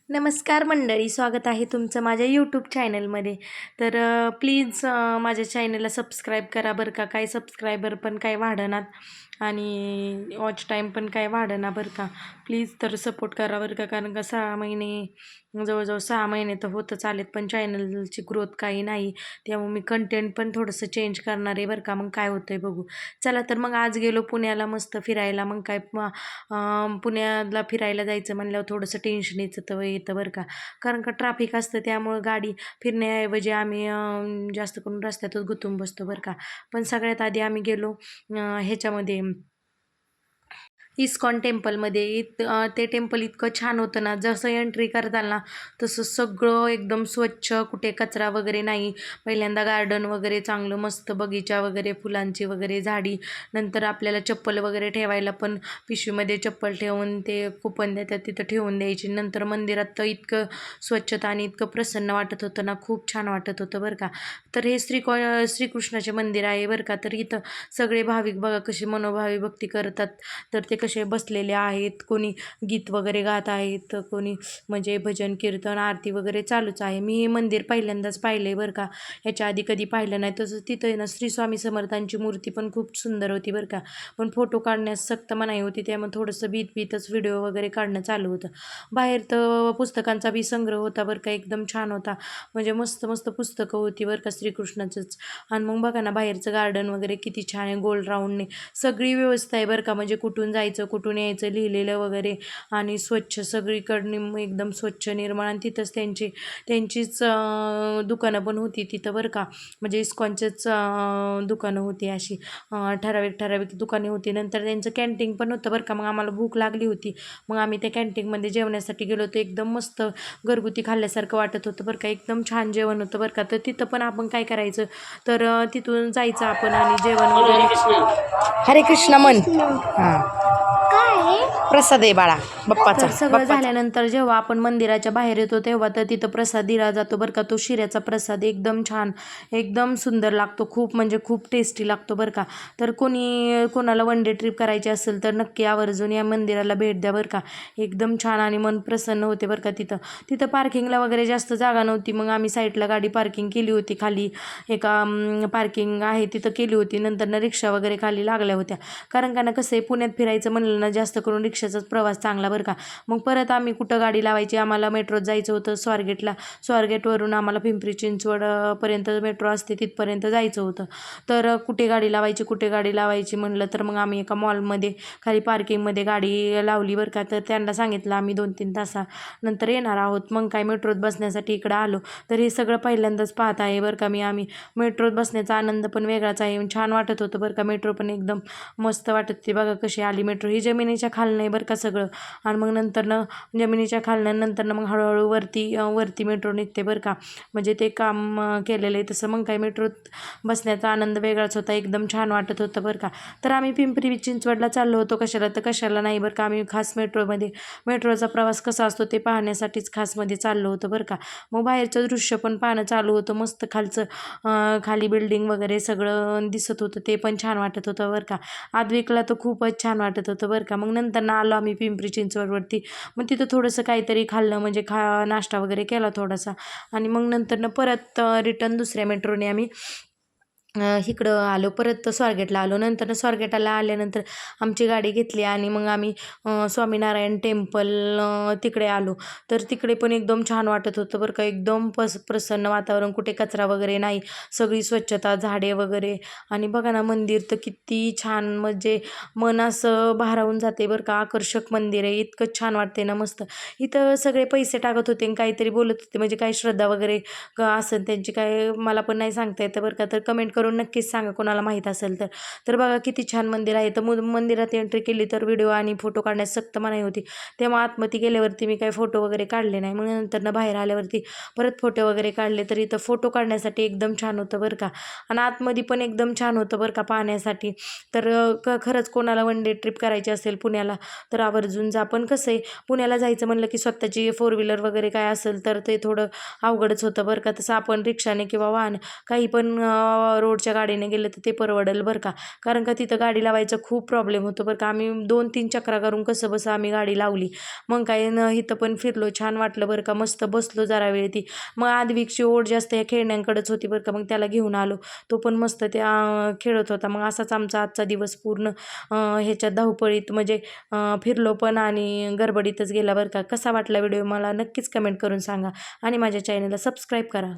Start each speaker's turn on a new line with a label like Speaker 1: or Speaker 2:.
Speaker 1: नमस्कार मंडळी, स्वागत आहे तुमचं माझ्या यूट्यूब चॅनलमध्ये. तर प्लीज माझ्या चॅनलला सबस्क्राईब करा बरं का. काही सबस्क्रायबर पण काय वाढनात आणि वॉच टाईम पण काय वाढना बरं का. प्लीज तर सपोर्ट करा बरं का, कारण का 6 महिने जवळजवळ 6 महिने तर होतच आलेत, पण चॅनलची ग्रोथ काही नाही. त्यामुळे मी कंटेंट पण थोडंसं चेंज करणार आहे बरं का. मग काय होतंय बघू. चला तर मग आज गेलो पुण्याला मस्त फिरायला. मग काय पुण्याला फिरायला जायचं म्हणल्यावर थोडंसं टेन्शन येतं बरं का. कारण का ट्रॅफिक असतं, त्यामुळं गाडी फिरण्याऐवजी आम्ही जास्त करून रस्त्यातच गुंतून बसतो बरं का. पण सगळ्यात आधी आम्ही गेलो ह्याच्यामध्ये इस्कॉन टेम्पलमध्ये. ते टेम्पल इतकं छान होतं ना, जसं एंट्री करताल ना तसं सगळं एकदम स्वच्छ, कुठे कचरा वगैरे नाही. पहिल्यांदा गार्डन वगैरे चांगलं मस्त, बगीचा वगैरे, फुलांची वगैरे झाडी. नंतर आपल्याला चप्पल वगैरे ठेवायला पण पिशवीमध्ये चप्पल ठेवून ते कुपन देतात तिथं ठेवून द्यायची. नंतर मंदिरात तर इतकं स्वच्छता आणि इतकं प्रसन्न वाटत होतं ना, खूप छान वाटत होतं बरं का. तर हे श्रीकृष्णाचे मंदिर आहे बरं का. तर इथं सगळे भाविक बघा कसे मनोभावी भक्ती करतात. तर ते कसे बसलेले आहेत, कोणी गीत वगैरे गात आहेत, कोणी म्हणजे भजन कीर्तन आरती वगैरे चालूच आहे. मी हे मंदिर पहिल्यांदाच पाहिलं बरं का. ह्याच्या आधी कधी पाहिलं नाही. तसंच तिथं ना श्री स्वामी समर्थांची मूर्ती पण खूप सुंदर होती बरं का. पण फोटो काढण्यास सक्त मनाई होती, त्यामुळे थोडंसं भीतच व्हिडिओ वगैरे काढणं चालू होतं. बाहेर तर पुस्तकांचा बी संग्रह होता बरं का, एकदम छान होता. म्हणजे मस्त मस्त पुस्तकं होती बरं का श्रीकृष्णाचंच. आणि मग बघा ना बाहेरचं गार्डन वगैरे किती छान आहे, गोल राऊंडने सगळी व्यवस्था आहे बरं का. म्हणजे कुठून जायचं कुठून यायचं लिहिलेलं वगैरे, आणि स्वच्छ सगळीकडनं एकदम स्वच्छ निर्मळ. आणि तिथंच त्यांचीच दुकानं पण होती तिथं बरं का. म्हणजे इस्कॉनचेच दुकानं होती अशी, ठराविक दुकाने होती. नंतर त्यांचं कॅन्टीन पण होतं बरं का. मग आम्हाला भूक लागली होती, मग आम्ही त्या कॅन्टीनमध्ये जेवण्यासाठी गेलो होतो. एकदम मस्त घरगुती खाल्ल्यासारखं वाटत होतं बरं का. एकदम छान जेवण होतं बरं का. तर तिथं पण आपण काय करायचं, तर तिथून जायचं आपण आणि जेवण वगैरे. हरे कृष्ण मन. हां, प्रसाद आहे बाळा बाप्पाचा. तर सगळं झाल्यानंतर जेव्हा आपण मंदिराच्या बाहेर येतो तेव्हा तर तिथं प्रसाद दिला जातो बरं का. तो शिऱ्याचा प्रसाद एकदम छान, एकदम सुंदर लागतो. खूप म्हणजे खूप टेस्टी लागतो बरं का. तर कोणाला वन डे ट्रिप करायची असेल तर नक्की आवर्जून या मंदिराला भेट द्या बरं का. एकदम छान आणि मन प्रसन्न होते बरं का. तिथं पार्किंगला वगैरे जास्त जागा नव्हती. मग आम्ही साईडला गाडी पार्किंग केली होती खाली. एका पार्किंग आहे तिथं केली होती. नंतर रिक्षा वगैरे खाली लागल्या होत्या. कारण का ना कसं आहे, पुण्यात फिरायचं म्हणलं ना जास्त करून रिक्षाचाच प्रवास चांगला बरं का. मग परत आम्ही कुठं गाडी लावायची, आम्हाला मेट्रोत जायचं होतं स्वारगेटला. स्वारगेटवरून आम्हाला पिंपरी चिंचवड पर्यंत मेट्रो असते, तिथपर्यंत जायचं होतं. तर कुठे गाडी लावायची म्हणलं तर मग आम्ही एका मॉलमध्ये खाली पार्किंगमध्ये गाडी लावली बरं का. तर त्यांना सांगितलं आम्ही 2-3 तासानंतर येणार आहोत. मग काय मेट्रोत बसण्यासाठी इकडं आलो. तर हे सगळं पहिल्यांदाच पाहत आहे बरं का आम्ही मेट्रोत बसण्याचा आनंद पण वेगळाच आहे. छान वाटत होतं बरं का. मेट्रो पण एकदम मस्त वाटत ते. बघा कशी आली मेट्रो. ही जमिनीच्या खालनं आहे बरं का सगळं. आणि मग नंतरनं जमिनीच्या खालनं नंतरनं मग हळूहळू वरती मेट्रो निघते बरं का. म्हणजे ते काम केलेलं आहे तसं. मग काय मेट्रोत बसण्याचा आनंद वेगळाच होता, एकदम छान वाटत होतं बरं का. तर आम्ही पिंपरी चिंचवडला चाललो होतो. कशाला नाही बरं का. आम्ही खास मेट्रोचा प्रवास कसा असतो ते पाहण्यासाठीच खासमध्ये चाललो होतो बरं का. मग बाहेरचं दृश्य पण पाहणं चालू होतं. मस्त खाली बिल्डिंग वगैरे सगळं दिसत होतं, ते पण छान वाटत होतं बरं का. आद्विकला तर खूपच छान वाटत होतं बरं का. मग नंतर आलो आम्ही पिंपरी चिंचवडवरती. मग तिथं थोडंसं काहीतरी खाल्लं, म्हणजे नाश्ता वगैरे केला थोडासा. आणि मग नंतर परत रिटर्न दुसऱ्या मेट्रोने आम्ही इकडं आलो, परत स्वारगेटला आलो. नंतर स्वारगेटाला आल्यानंतर आमची गाडी घेतली आणि मग आम्ही स्वामीनारायण टेम्पल तिकडे आलो. तर तिकडे पण एकदम छान वाटत होतं बरं का. एकदम प्रसन्न वातावरण, कुठे कचरा वगैरे नाही, सगळी स्वच्छता, झाडे वगैरे. आणि बघा ना मंदिर तर किती छान, म्हणजे मन असं भारावून जाते बरं का. आकर्षक मंदिर आहे, इतकं छान वाटते ना मस्त. इथं सगळे पैसे टाकत होते आणि काहीतरी बोलत होते, म्हणजे काही श्रद्धा वगैरे असेल त्यांची, काय मला पण नाही सांगता येतं बरं का. तर कमेंट करून नक्कीच सांगा कोणाला माहीत असेल तर. तर बघा किती छान मंदिर आहे. तर मंदिरात एंट्री केली तर व्हिडिओ आणि फोटो काढण्यास सक्त मनाई होती. तेव्हा आतमध्ये गेल्यावरती मी काही फोटो वगैरे काढले नाही. मग नंतर बाहेर आल्यावरती परत फोटो वगैरे काढले. तर इथं फोटो काढण्यासाठी एकदम छान होतं बरं का. आणि आतमध्ये पण एकदम छान होतं बरं का पाहण्यासाठी. तर खरंच कोणाला वन डे ट्रिप करायची असेल पुण्याला तर आवर्जून जा. पण कसं आहे, पुण्याला जायचं म्हणलं की स्वतःची 4 व्हीलर वगैरे काय असेल तर ते थोडं अवघडच होतं बरं का. तसं आपण रिक्षाने किंवा वाहन काही पण रोड रोडच्या गाडीने गेलं तर ते परवडेल बरं का. कारण का तिथं गाडी लावायचा खूप प्रॉब्लेम होतो बरं का. आम्ही 2-3 चक्रा करून कसं बसं आम्ही गाडी लावली. मग काय इथं पण फिरलो, छान वाटलं बरं का. मस्त बसलो जरा वेळ ती. मग आद्विकची ओढ जास्त या खेळण्यांकडेच होती बरं का. मग त्याला घेऊन आलो. तो पण मस्त त्या खेळत होता. मग असाच आमचा आजचा दिवस पूर्ण ह्याच्यात धावपळीत म्हणजे फिरलो पण आणि गडबडीतच गेला बरं का. कसा वाटला व्हिडिओ मला नक्कीच कमेंट करून सांगा आणि माझ्या चॅनलला सबस्क्राईब करा.